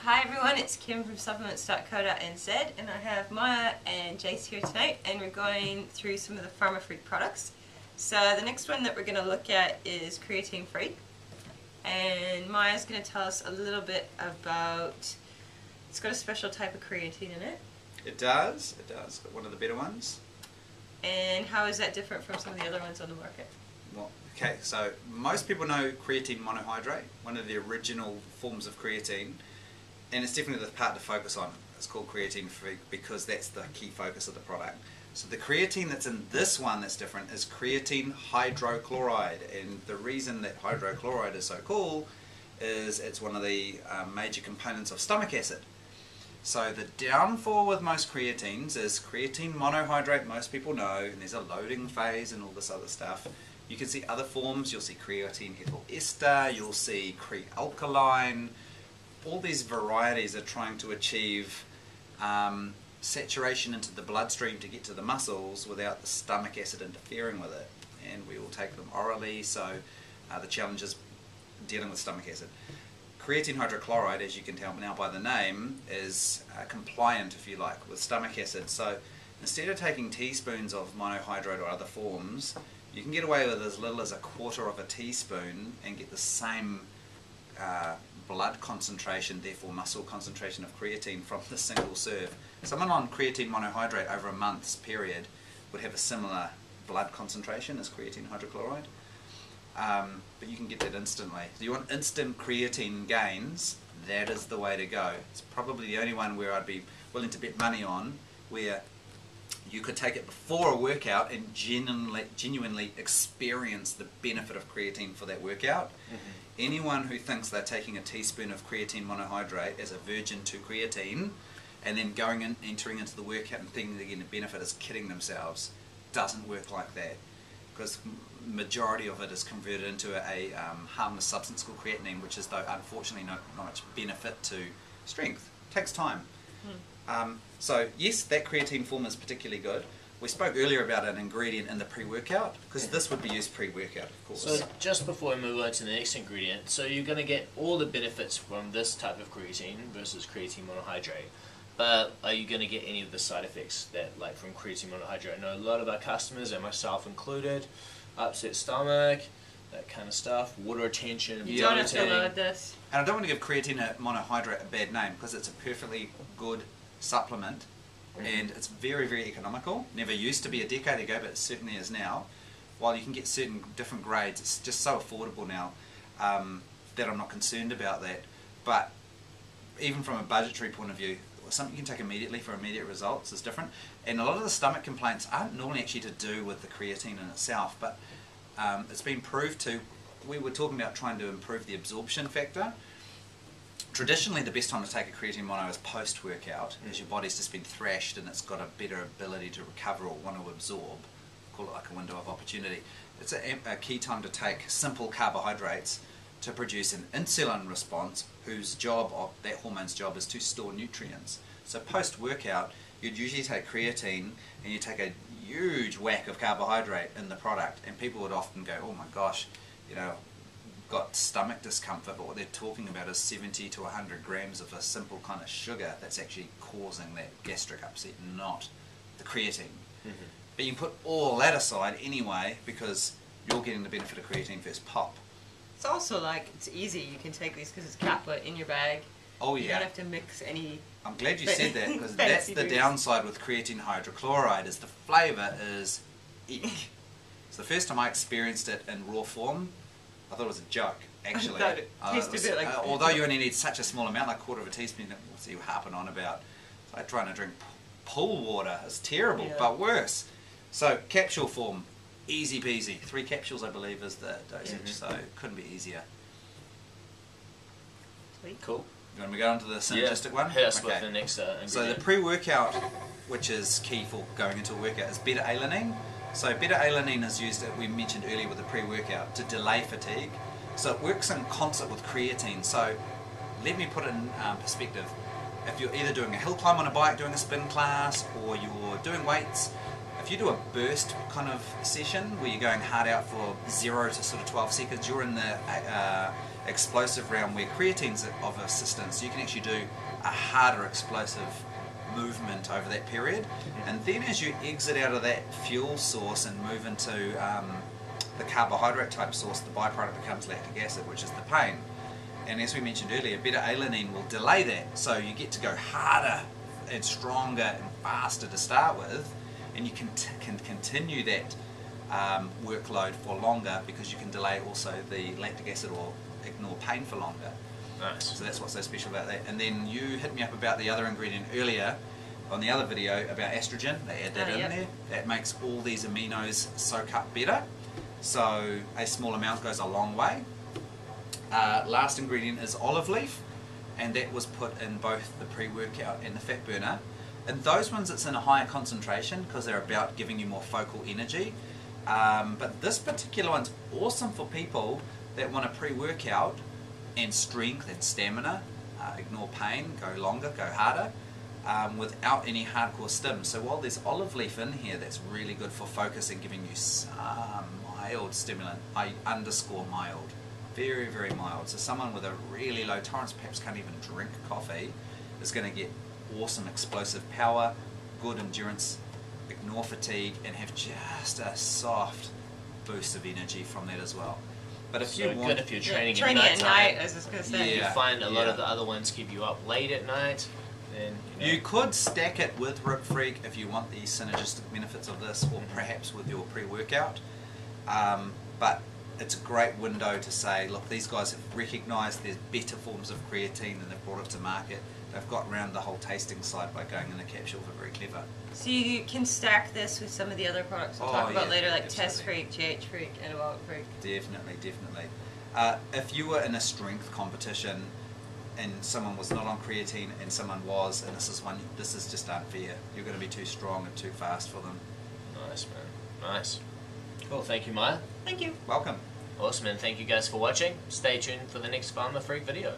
Hi everyone, it's Kim from Supplements.co.nz and I have Maya and Jace here tonight and we're going through some of the PharmaFreak products. So the next one that we're going to look at is Creatine Freak, and Maya's going to tell us a little bit about, it's got a special type of creatine in it. It does, got one of the better ones. And how is that different from some of the other ones on the market? Well, okay, so most people know creatine monohydrate, one of the original forms of creatine, and it's definitely the part to focus on. It's called Creatine Freak because that's the key focus of the product. So the creatine that's in this one that's different is Creatine Hydrochloride, and the reason that hydrochloride is so cool is it's one of the major components of stomach acid. So the downfall with most creatines is creatine monohydrate, most people know, and there's a loading phase and all this other stuff. You can see other forms, you'll see creatine ethyl ester, you'll see crealkaline. All these varieties are trying to achieve saturation into the bloodstream to get to the muscles without the stomach acid interfering with it. And we all take them orally, so the challenge is dealing with stomach acid. Creatine hydrochloride, as you can tell now by the name, is compliant, if you like, with stomach acid. So instead of taking teaspoons of monohydrate or other forms, you can get away with as little as a quarter of a teaspoon and get the same blood concentration, therefore muscle concentration of creatine from the single serve. Someone on creatine monohydrate over a month's period would have a similar blood concentration as creatine hydrochloride. But you can get that instantly. So you want instant creatine gains, that is the way to go. It's probably the only one where I'd be willing to bet money on, where you could take it before a workout and genuinely experience the benefit of creatine for that workout. Anyone who thinks they're taking a teaspoon of creatine monohydrate as a virgin to creatine and then going and entering into the workout and thinking they're getting a benefit is kidding themselves. Doesn't work like that, because majority of it is converted into a harmless substance called creatinine, which is, though unfortunately not much benefit to strength. It takes time. So yes, that creatine form is particularly good. We spoke earlier about an ingredient in the pre-workout, because this would be used pre-workout, of course. So just before we move on to the next ingredient, so you're going to get all the benefits from this type of creatine versus creatine monohydrate, but are you going to get any of the side effects that, like from creatine monohydrate? I know a lot of our customers, and myself included, upset stomach, that kind of stuff, water retention, You don't have to load this. And I don't want to give creatine monohydrate a bad name, because it's a perfectly good supplement. And it's very, very economical. Never used to be a decade ago, but it certainly is now. While you can get certain different grades, it's just so affordable now that I'm not concerned about that. But even from a budgetary point of view, something you can take immediately for immediate results is different. And a lot of the stomach complaints aren't normally actually to do with the creatine in itself, but it's been proved to, we were talking about trying to improve the absorption factor. Traditionally, the best time to take a creatine mono is post-workout, as your body's just been thrashed and it's got a better ability to recover or want to absorb. Call it like a window of opportunity. It's a key time to take simple carbohydrates to produce an insulin response, whose job, that hormone's job, is to store nutrients. So post-workout, you'd usually take creatine and you take a huge whack of carbohydrate in the product, and people would often go, oh my gosh, you know, got stomach discomfort, but what they're talking about is 70 to 100 grams of a simple kind of sugar that's actually causing that gastric upset, not the creatine. But you can put all that aside anyway, because you're getting the benefit of creatine first pop. It's also like, it's easy, you can take these because it's Kappa in your bag. Oh yeah. You don't have to mix any... I'm glad you said that, because that's the downside with creatine hydrochloride, is the flavour is eek. So the first time I experienced it in raw form, I thought it was a joke, actually. I thought it tasted a bit like... although you only need such a small amount, like a quarter of a teaspoon, what's you harping on about? It's like trying to drink pool water. It's terrible, but worse. So, capsule form, easy peasy. 3 capsules, I believe, is the dosage, so it couldn't be easier. Sweet. Cool. You want me to go on to the synergistic one? Hit us with the next ingredient. So the pre-workout, which is key for going into a workout, is beta-alanine. So beta-alanine is used, we mentioned earlier with the pre-workout, to delay fatigue. So it works in concert with creatine. So let me put it in perspective. If you're either doing a hill climb on a bike, doing a spin class, or you're doing weights, if you do a burst kind of session where you're going hard out for 0 to sort of 12 seconds, you're in the explosive round where creatine's of assistance. You can actually do a harder explosive movement over that period, and then as you exit out of that fuel source and move into the carbohydrate type source, the byproduct becomes lactic acid, which is the pain. And as we mentioned earlier, beta-alanine will delay that, so you get to go harder and stronger and faster to start with, and you can continue that workload for longer because you can delay also the lactic acid or ignore pain for longer. Nice. So that's what's so special about that. And then you hit me up about the other ingredient earlier on the other video about estrogen. They add that in there. That makes all these aminos soak up better. So a small amount goes a long way. Last ingredient is olive leaf, and that was put in both the pre-workout and the fat burner. And those ones it's in a higher concentration because they're about giving you more focal energy. But this particular one's awesome for people that want a pre-workout and strength and stamina, ignore pain, go longer, go harder, without any hardcore stim. So while there's olive leaf in here, that's really good for focus and giving you some mild stimulant. I underscore mild. Very, very mild. So someone with a really low tolerance, perhaps can't even drink coffee, is going to get awesome explosive power, good endurance, ignore fatigue, and have just a soft boost of energy from that as well. But if you want, good if you're training at night, I was just going to say. You find a lot of the other ones keep you up late at night. Then you could stack it with Rip Freak if you want the synergistic benefits of this, or perhaps with your pre-workout. But it's a great window to say, look, these guys have recognised there's better forms of creatine and they've brought it to market. They've got around the whole tasting side by going in a capsule. They're very clever. So you can stack this with some of the other products we'll talk about later, like Test Freak, GH Freak, Anabolic Freak. Definitely, definitely. If you were in a strength competition and someone was not on creatine and someone was, and this is just unfair. You're going to be too strong and too fast for them. Nice, man. Nice. Cool. Thank you, Maya. Thank you. Welcome. Awesome, and thank you guys for watching. Stay tuned for the next PharmaFreak video.